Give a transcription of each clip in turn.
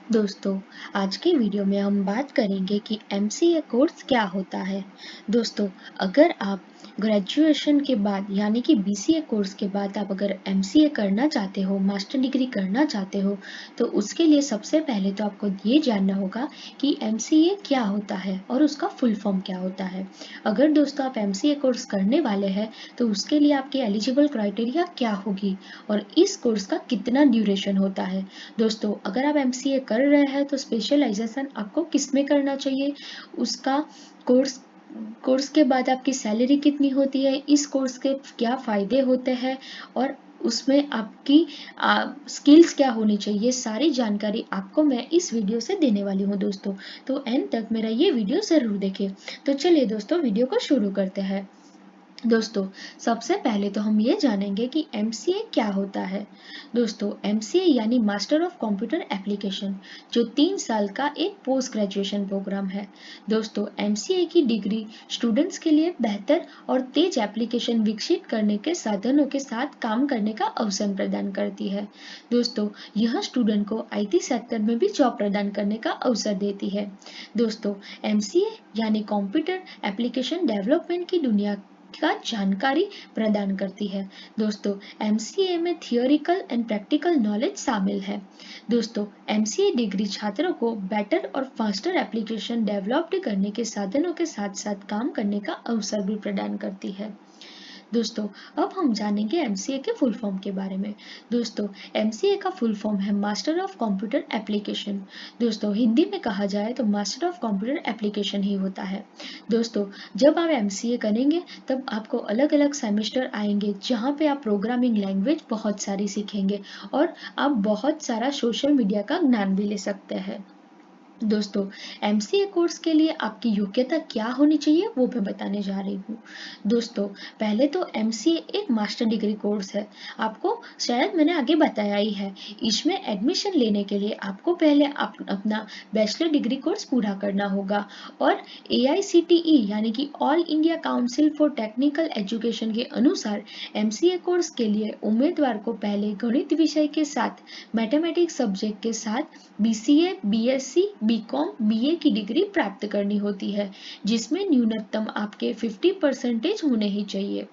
दोस्तों, आज की वीडियो में हम बात करेंगे कि एमसीए कोर्स क्या होता है। दोस्तों, अगर आप ग्रेजुएशन के बाद यानी कि बीसीए कोर्स के बाद आप अगर एमसीए करना चाहते हो, मास्टर डिग्री करना चाहते हो, तो उसके लिए सबसे पहले तो आपको ये जानना होगा कि एमसीए क्या होता है और उसका फुल फॉर्म क्या होता है। अगर दोस्तों आप एमसीए कोर्स करने वाले हैं, तो उसके लिए आपकी एलिजिबल क्राइटेरिया क्या होगी और इस कोर्स का कितना ड्यूरेशन होता है। दोस्तों, अगर आप एमसीए कर रहे हैं तो स्पेशलाइजेशन आपको किस में करना चाहिए, उसका कोर्स कोर्स के बाद आपकी सैलरी कितनी होती है, इस कोर्स के क्या फ़ायदे होते हैं और उसमें आपकी स्किल्स क्या होनी चाहिए, सारी जानकारी आपको मैं इस वीडियो से देने वाली हूँ दोस्तों। तो एंड तक मेरा ये वीडियो ज़रूर देखें। तो चलिए दोस्तों, वीडियो को शुरू करते हैं। दोस्तों, सबसे पहले तो हम ये जानेंगे कि एमसीए क्या होता है। दोस्तों, एमसीए यानी मास्टर ऑफ कंप्यूटर एप्लीकेशन, जो 3 साल का एक पोस्ट ग्रेजुएशन प्रोग्राम है। दोस्तों, एमसीए की डिग्री स्टूडेंट्स के लिए बेहतर और तेज एप्लीकेशन विकसित करने के साधनों के साथ काम करने का अवसर प्रदान करती है। दोस्तों, यह स्टूडेंट को आईटी सेक्टर में भी जॉब प्रदान करने का अवसर देती है। दोस्तों, एमसीए यानी कंप्यूटर एप्लीकेशन डेवलपमेंट की दुनिया का जानकारी प्रदान करती है। दोस्तों, एमसीए में थियोरिकल एंड प्रैक्टिकल नॉलेज शामिल है। दोस्तों, एमसीए डिग्री छात्रों को बेटर और फास्टर एप्लीकेशन डेवलप्ड करने के साधनों के साथ साथ काम करने का अवसर भी प्रदान करती है। दोस्तों, अब हम जानेंगे एमसीए के फुल फॉर्म के बारे में। दोस्तों, एमसीए का फुल फॉर्म है मास्टर ऑफ कंप्यूटर एप्लीकेशन। दोस्तों, हिंदी में कहा जाए तो मास्टर ऑफ कंप्यूटर एप्लीकेशन ही होता है। दोस्तों, जब आप एमसीए करेंगे तब आपको अलग अलग सेमेस्टर आएंगे जहाँ पे आप प्रोग्रामिंग लैंग्वेज बहुत सारी सीखेंगे और आप बहुत सारा सोशल मीडिया का ज्ञान भी ले सकते हैं। दोस्तों, एमसीए कोर्स के लिए आपकी योग्यता क्या होनी चाहिए वो मैं बताने जा रही हूँ। दोस्तों, पहले तो एमसीए एक मास्टर डिग्री कोर्स है। आपको शायद मैंने आगे बताया ही है। इसमें एडमिशन लेने के लिए आपको पहले अपना बैचलर डिग्री कोर्स पूरा करना होगा और एआईसीटीई यानी कि all India council for technical education के अनुसार एमसीए कोर्स के लिए उम्मीदवार को पहले गणित विषय के साथ मैथमेटिक्स सब्जेक्ट के साथ बीसीए, बीएससी, बीकॉम, बीए की डिग्री प्राप्त करनी होती है, जिसमें न्यूनतम आपके 50% होने ही चाहिए।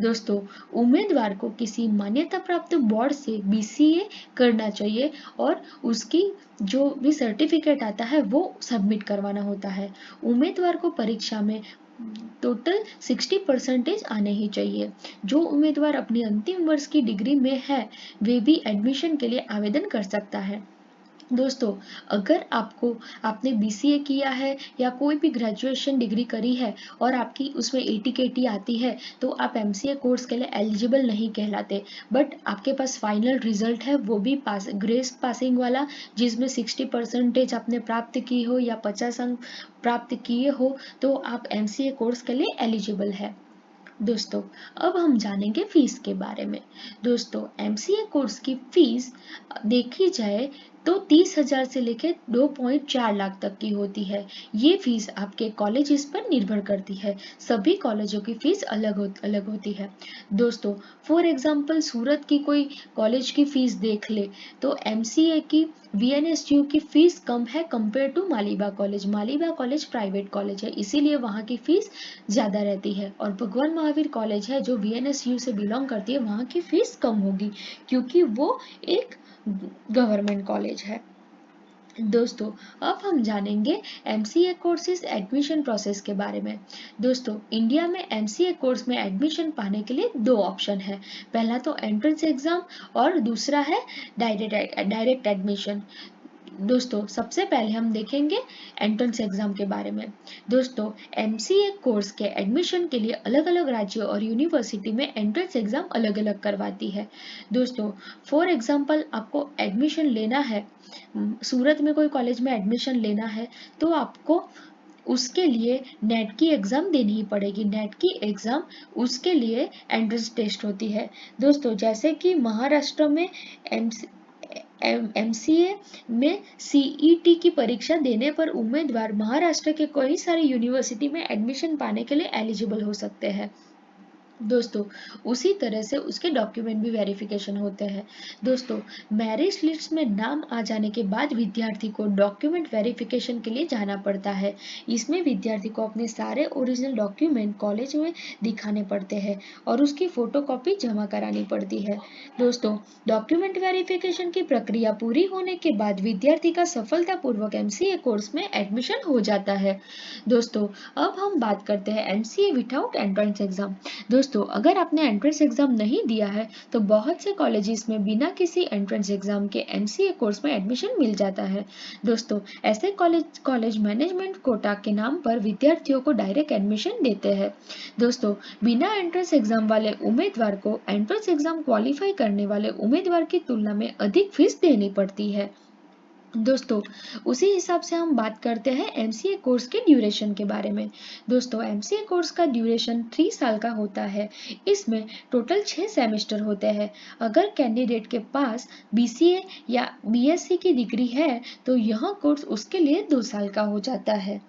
दोस्तों, उम्मीदवार को किसी मान्यता प्राप्त बोर्ड से बीसीए करना चाहिए और उसकी जो भी सर्टिफिकेट आता है वो सबमिट करवाना होता है। उम्मीदवार को परीक्षा में टोटल 60% आने ही चाहिए। जो उम्मीदवार अपनी अंतिम वर्ष की डिग्री में है, वे भी एडमिशन के लिए आवेदन कर सकता है। दोस्तों, अगर आपने बीसीए किया है या कोई भी ग्रेजुएशन डिग्री करी है और आपकी उसमें 80 आती है, तो आप एमसीए कोर्स के लिए एलिजिबल नहीं कहलाते। बट आपके पास फाइनल रिजल्ट है, वो भी ग्रेस पासिंग वाला, जिसमें 60% आपने प्राप्त की हो या 50 अंक प्राप्त किए हो, तो आप एमसीए कोर्स के लिए एलिजिबल है। दोस्तों, अब हम जानेंगे फीस के बारे में। दोस्तों, एमसीए कोर्स की फीस देखी जाए तो 30,000 से लेकर 2.4 लाख तक की होती है। ये फीस आपके कॉलेजेस पर निर्भर करती है। सभी कॉलेजों की फीस अलग होती है। दोस्तों, फॉर एग्जांपल सूरत की कोई कॉलेज की फीस देख ले तो एमसीए की वीएनएसयू की फीस कम है compare to Maliba college. Maliba college private college है, इसीलिए वहाँ की फीस ज़्यादा रहती है और भगवान महावीर कॉलेज है जो वीएनएसयू से बिलोंग करती है, वहाँ की फीस कम होगी क्योंकि वो एक गवर्नमेंट कॉलेज है। दोस्तों, अब हम जानेंगे एमसीए कोर्सेज एडमिशन प्रोसेस के बारे में। दोस्तों, इंडिया में एमसीए कोर्स में एडमिशन पाने के लिए 2 ऑप्शन है। पहला तो एंट्रेंस एग्जाम और दूसरा है डायरेक्ट एडमिशन। दोस्तों, सबसे पहले हम देखेंगे एंट्रेंस एग्जाम के बारे में। दोस्तों, एमसीए कोर्स के एडमिशन के लिए अलग अलग राज्यों और यूनिवर्सिटी में एंट्रेंस एग्जाम अलग अलग करवाती है। दोस्तों, फॉर एग्जांपल आपको एडमिशन लेना है, सूरत में कोई कॉलेज में एडमिशन लेना है, तो आपको उसके लिए नेट की एग्ज़ाम देनी ही पड़ेगी। नेट की एग्ज़ाम उसके लिए एंट्रेंस टेस्ट होती है। दोस्तों, जैसे कि महाराष्ट्र में एमसीए में सीईटी की परीक्षा देने पर उम्मीदवार महाराष्ट्र के कई सारी यूनिवर्सिटी में एडमिशन पाने के लिए एलिजिबल हो सकते हैं। दोस्तों उसी तरह से उसके डॉक्यूमेंट भी वेरिफिकेशन होते हैं। दोस्तों मैरिज लिस्ट में नाम आ जाने के बाद विद्यार्थी को डॉक्यूमेंट वेरिफिकेशन के लिए जाना पड़ता है। इसमें विद्यार्थी को अपने सारे ओरिजिनल डॉक्यूमेंट कॉलेज में दिखाने पड़ते हैं और उसकी फोटोकॉपी जमा करानी पड़ती है। दोस्तों डॉक्यूमेंट वेरिफिकेशन की प्रक्रिया पूरी होने के बाद विद्यार्थी का सफलतापूर्वक एमसीए कोर्स में एडमिशन हो जाता है। दोस्तों अब हम बात करते हैं एमसीए विदाउट एंट्रेंस एग्जाम। दोस्तों अगर आपने एंट्रेंस एग्जाम नहीं दिया है तो बहुत से कॉलेजेस में बिना किसी एंट्रेंस एग्जाम के एमसीए कोर्स में एडमिशन मिल जाता है। दोस्तों ऐसे कॉलेज मैनेजमेंट कोटा के नाम पर विद्यार्थियों को डायरेक्ट एडमिशन देते हैं। दोस्तों बिना एंट्रेंस एग्जाम वाले उम्मीदवार को एंट्रेंस एग्जाम क्वालिफाई करने वाले उम्मीदवार की तुलना में अधिक फीस देनी पड़ती है। दोस्तों उसी हिसाब से हम बात करते हैं एमसीए कोर्स के ड्यूरेशन के बारे में। दोस्तों एमसीए कोर्स का ड्यूरेशन 3 साल का होता है। इसमें टोटल 6 सेमेस्टर होते हैं। अगर कैंडिडेट के पास बीसीए या बीएससी की डिग्री है तो यह कोर्स उसके लिए 2 साल का हो जाता है।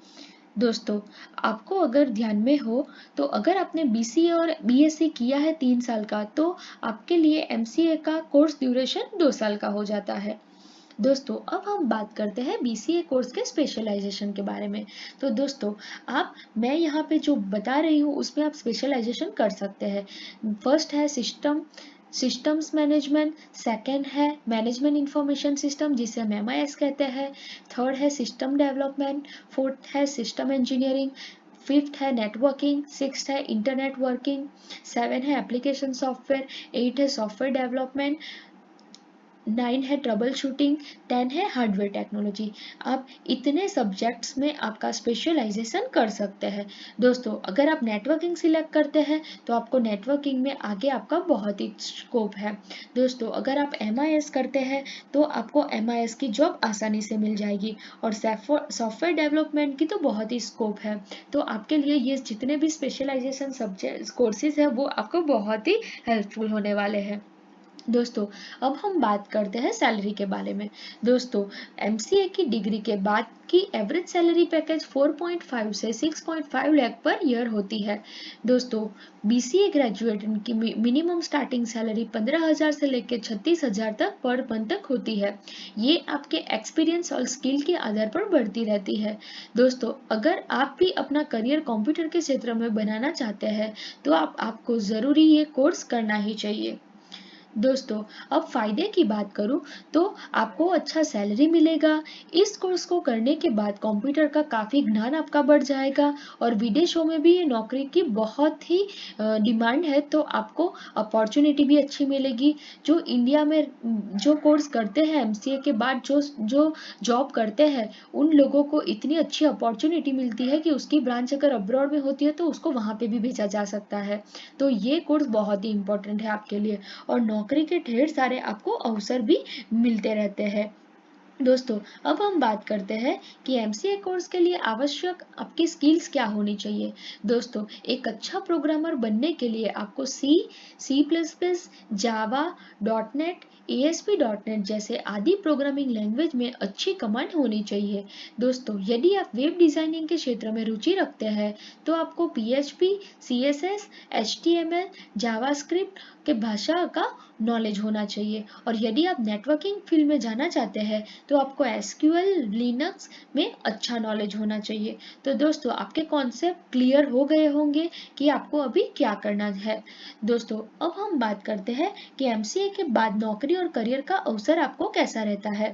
दोस्तों आपको अगर ध्यान में हो तो अगर आपने बीसीए और बीएससी किया है 3 साल का तो आपके लिए एमसीए का कोर्स ड्यूरेशन 2 साल का हो जाता है। दोस्तों अब हम बात करते हैं बीसीए कोर्स के स्पेशलाइजेशन के बारे में। तो दोस्तों मैं यहाँ पे जो बता रही हूँ उसमें आप स्पेशलाइजेशन कर सकते हैं। फर्स्ट है सिस्टम्स मैनेजमेंट, सेकंड है मैनेजमेंट इंफॉर्मेशन सिस्टम जिसे हम एमआईएस कहते हैं, थर्ड है सिस्टम डेवलपमेंट, फोर्थ है सिस्टम इंजीनियरिंग, फिफ्थ है नेटवर्किंग, सिक्स्थ है इंटरनेट वर्किंग, सेवन है एप्लीकेशन सॉफ्टवेयर, एट है सॉफ्टवेयर डेवलपमेंट, 9 है ट्रबल शूटिंग, 10 है हार्डवेयर टेक्नोलॉजी। आप इतने सब्जेक्ट्स में आपका स्पेशलाइजेशन कर सकते हैं। दोस्तों अगर आप नेटवर्किंग सिलेक्ट करते हैं तो आपको नेटवर्किंग में आगे आपका बहुत ही स्कोप है। दोस्तों अगर आप एमआईएस करते हैं तो आपको एमआईएस की जॉब आसानी से मिल जाएगी और सॉफ्टवेयर डेवलपमेंट की तो बहुत ही स्कोप है। तो आपके लिए ये जितने भी स्पेशलाइजेशन सब्जेक्ट कोर्सेज है वो आपको बहुत ही हेल्पफुल होने वाले हैं। दोस्तों अब हम बात करते हैं सैलरी के बारे में। दोस्तों एमसीए की डिग्री के बाद की एवरेज सैलरी पैकेज 4.5 से 6.5 लाख पर ईयर होती है। दोस्तों बीसीए ग्रेजुएट की मिनिमम स्टार्टिंग सैलरी 15,000 से लेकर 36,000 तक पर मंथ तक होती है। ये आपके एक्सपीरियंस और स्किल के आधार पर बढ़ती रहती है। दोस्तों अगर आप भी अपना करियर कंप्यूटर के क्षेत्र में बनाना चाहते हैं तो आपको ज़रूरी ये कोर्स करना ही चाहिए। दोस्तों अब फायदे की बात करूं तो आपको अच्छा सैलरी मिलेगा। इस कोर्स को करने के बाद कंप्यूटर का काफ़ी ज्ञान आपका बढ़ जाएगा और विदेशों में भी ये नौकरी की बहुत ही डिमांड है तो आपको अपॉर्चुनिटी भी अच्छी मिलेगी। जो इंडिया में जो कोर्स करते हैं एमसीए के बाद जो जो जॉब करते हैं उन लोगों को इतनी अच्छी अपॉर्चुनिटी मिलती है कि उसकी ब्रांच अगर अब्रॉड में होती है तो उसको वहाँ पे भी भेजा जा सकता है। तो ये कोर्स बहुत ही इम्पोर्टेंट है आपके लिए और नौकरी के ढेर सारे आपको अवसर भी मिलते रहते हैं। दोस्तों अब हम बात करते हैं कि एमसीए कोर्स के लिए आवश्यक आपकी स्किल्स क्या होनी चाहिए। दोस्तों एक अच्छा प्रोग्रामर बनने के लिए आपको सी प्लस प्लस, जावा, डॉट नेट, ASP.NET जैसे आदि प्रोग्रामिंग लैंग्वेज में अच्छी कमांड होनी चाहिए। दोस्तों यदि आप वेब डिजाइनिंग के क्षेत्र में रुचि रखते हैं तो आपको PHP, CSS, HTML, जावास्क्रिप्ट के भाषा का नॉलेज होना चाहिए और यदि आप नेटवर्किंग फील्ड में जाना चाहते हैं तो आपको SQL, लिनक्स में अच्छा नॉलेज होना चाहिए। तो दोस्तों आपके कॉन्सेप्ट क्लियर हो गए होंगे कि आपको अभी क्या करना है। दोस्तों अब हम बात करते हैं कि एमसीए के बाद नौकरी और करियर का अवसर आपको कैसा रहता है।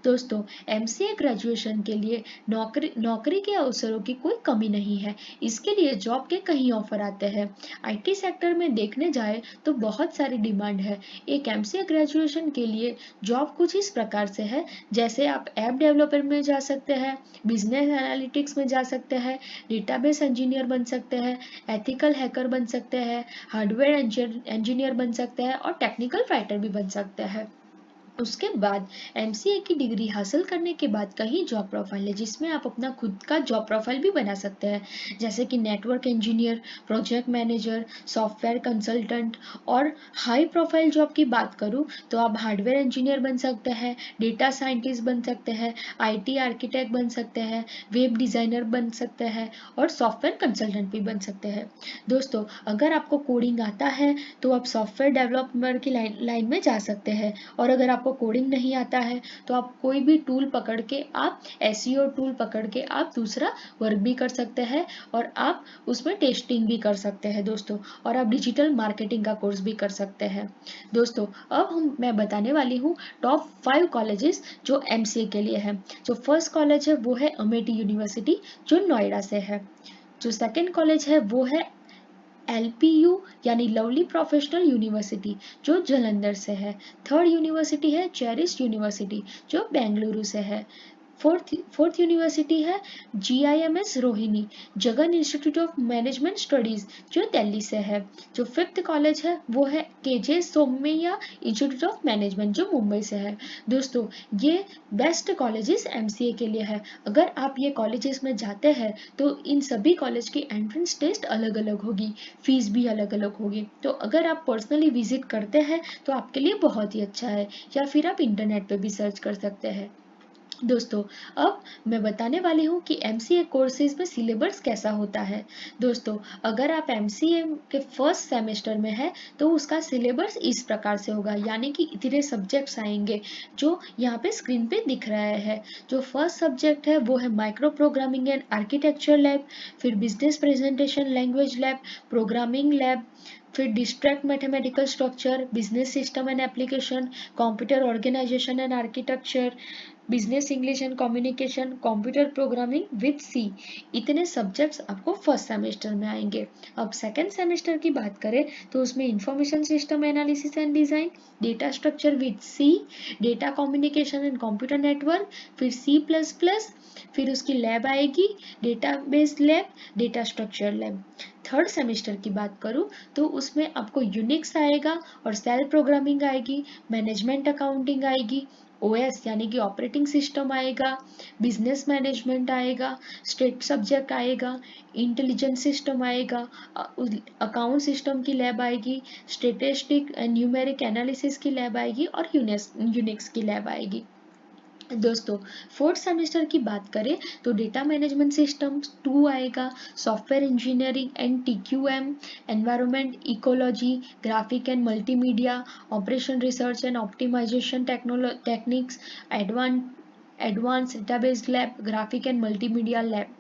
दोस्तों एमसीए ग्रेजुएशन के लिए नौकरी के अवसरों की कोई कमी नहीं है। इसके लिए जॉब के कई ऑफर आते हैं। आईटी सेक्टर में देखने जाए तो बहुत सारी डिमांड है। एक एमसीए ग्रेजुएशन के लिए जॉब कुछ इस प्रकार से है जैसे आप ऐप डेवलपर में जा सकते हैं, बिजनेस एनालिटिक्स में जा सकते हैं, डेटाबेस इंजीनियर बन सकते हैं, एथिकल हैकर बन सकते हैं, हार्डवेयर इंजीनियर बन सकते हैं और टेक्निकल राइटर भी बन सकते हैं। उसके बाद एमसीए की डिग्री हासिल करने के बाद कई जॉब प्रोफाइल है जिसमें आप अपना खुद का जॉब प्रोफाइल भी बना सकते हैं, जैसे कि network engineer, project manager, software consultant. और हाई प्रोफाइल जॉब की बात करूँ तो आप हार्डवेयर इंजीनियर बन सकते हैं, डेटा साइंटिस्ट बन सकते हैं, आईटी आर्किटेक्ट बन सकते हैं, वेब डिज़ाइनर बन सकते हैं और सॉफ्टवेयर कंसल्टेंट भी बन सकते हैं। दोस्तों, अगर आपको कोडिंग आता है तो आप सॉफ्टवेयर डेवलपर की लाइन में जा सकते हैं, और अगर आपको कोडिंग नहीं आता है तो आप कोई भी टूल पकड़ के, आप एसईओ टूल पकड़ के आप दूसरा वर्क भी कर सकते हैं और आप उसमें टेस्टिंग भी कर सकते हैं दोस्तों, और आप डिजिटल मार्केटिंग का कोर्स भी कर सकते हैं। दोस्तों, अब मैं बताने वाली हूँ टॉप 5 कॉलेजेस जो एमसीए के लिए है। जो फर्स्ट कॉलेज है वो है अमेठी यूनिवर्सिटी जो नोएडा से है। जो सेकंड कॉलेज है वो है LPU यानी लवली प्रोफेशनल यूनिवर्सिटी जो जालंधर से है। थर्ड यूनिवर्सिटी है चेरिस्ट यूनिवर्सिटी जो बेंगलुरु से है। फोर्थ यूनिवर्सिटी है GIMS Rohini Jagan institute of management studies जो दिल्ली से है। जो फिफ्थ कॉलेज है वो है KJ Somaiya institute of management जो मुंबई से है। दोस्तों, ये बेस्ट कॉलेजेस एमसीए के लिए है। अगर आप ये कॉलेजेस में जाते हैं तो इन सभी कॉलेज की एंट्रेंस टेस्ट अलग अलग होगी, फीस भी अलग अलग होगी। तो अगर आप पर्सनली विजिट करते हैं तो आपके लिए बहुत ही अच्छा है, या फिर आप इंटरनेट पे भी सर्च कर सकते हैं। दोस्तों, अब मैं बताने वाली हूँ कि एमसीए कोर्सेज में सिलेबस कैसा होता है। दोस्तों, अगर आप एमसीए के फर्स्ट सेमेस्टर में है तो उसका सिलेबस इस प्रकार से होगा, यानी कि इतने सब्जेक्ट्स आएंगे जो यहाँ पे स्क्रीन पे दिख रहे हैं। जो फर्स्ट सब्जेक्ट है वो है micro programming and architecture lab, फिर business presentation language lab, programming lab, फिर discrete mathematical structure, business system and application, computer organization and architecture, business English and communication, computer programming with C. इतने subjects आपको first semester में आएंगे। अब second semester की बात करें तो उसमें information system analysis and design, data structure with C, data communication and computer network, फिर C++, फिर उसकी लैब आएगी database lab, data structure lab. Third semester की बात करूँ तो उसमें आपको यूनिक्स आएगा और सेल प्रोग्रामिंग आएगी, मैनेजमेंट अकाउंटिंग आएगी, OS यानी कि ऑपरेटिंग सिस्टम आएगा, बिजनेस मैनेजमेंट आएगा, स्टेट सब्जेक्ट आएगा, इंटेलिजेंस सिस्टम आएगा, अकाउंट सिस्टम की लैब आएगी, स्टेटिस्टिक एंड न्यूमेरिक एनालिसिस की लैब आएगी और यूनिक्स की लैब आएगी। दोस्तों, फोर्थ सेमेस्टर की बात करें तो डेटा मैनेजमेंट सिस्टम 2 आएगा, software engineering and TQM, environment ecology, graphic and multimedia, operation research and optimization techniques, advance database lab, graphic and multimedia lab.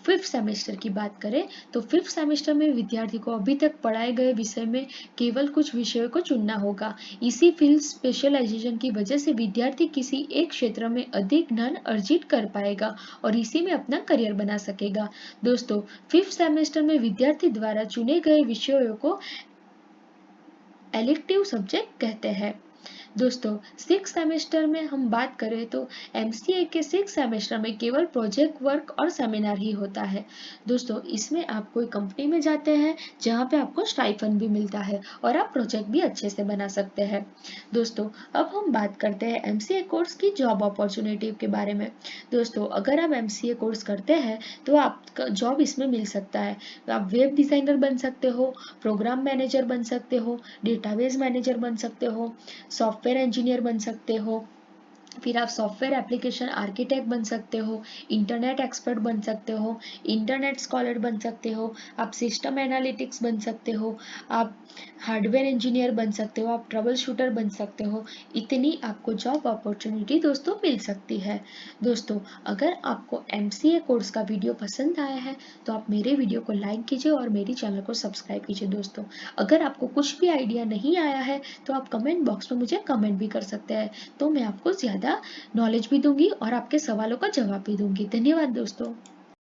Fifth semester की बात करें तो फिफ्थ सेमेस्टर में विद्यार्थी को अभी तक पढ़ाए गए विषय में केवल कुछ विषयों को चुनना होगा। इसी फील्ड स्पेशलाइजेशन की वजह से विद्यार्थी किसी एक क्षेत्र में अधिक ज्ञान अर्जित कर पाएगा और इसी में अपना करियर बना सकेगा। दोस्तों, फिफ्थ सेमेस्टर में विद्यार्थी द्वारा चुने गए विषयों को इलेक्टिव सब्जेक्ट कहते हैं। दोस्तों, सिक्स सेमेस्टर में हम बात करें तो एमसीए के सिक्स सेमेस्टर में केवल प्रोजेक्ट वर्क और सेमिनार ही होता है। दोस्तों, इसमें आप कोई कंपनी में जाते हैं जहाँ पे आपको स्टाइफन भी मिलता है और आप प्रोजेक्ट भी अच्छे से बना सकते हैं। दोस्तों, अब हम बात करते हैं एमसीए कोर्स की जॉब अपॉर्चुनिटी के बारे में। दोस्तों, अगर आप एमसीए कोर्स करते हैं तो आपका जॉब इसमें मिल सकता है। आप वेब डिजाइनर बन सकते हो, प्रोग्राम मैनेजर बन सकते हो, डेटाबेस मैनेजर बन सकते हो, सॉफ्टवेयर इंजीनियर बन सकते हो, फिर आप सॉफ्टवेयर एप्लीकेशन आर्किटेक्ट बन सकते हो, इंटरनेट एक्सपर्ट बन सकते हो, इंटरनेट स्कॉलर बन सकते हो, आप सिस्टम एनालिटिक्स बन सकते हो, आप हार्डवेयर इंजीनियर बन सकते हो, आप ट्रबल शूटर बन सकते हो। इतनी आपको जॉब अपॉर्चुनिटी दोस्तों मिल सकती है। दोस्तों, अगर आपको एमसीए कोर्स का वीडियो पसंद आया है तो आप मेरे वीडियो को लाइक कीजिए और मेरी चैनल को सब्सक्राइब कीजिए। दोस्तों, अगर आपको कुछ भी आइडिया नहीं आया है तो आप कमेंट बॉक्स में मुझे कमेंट भी कर सकते हैं, तो मैं आपको ज़्यादा नॉलेज भी दूंगी और आपके सवालों का जवाब भी दूंगी। धन्यवाद दोस्तों।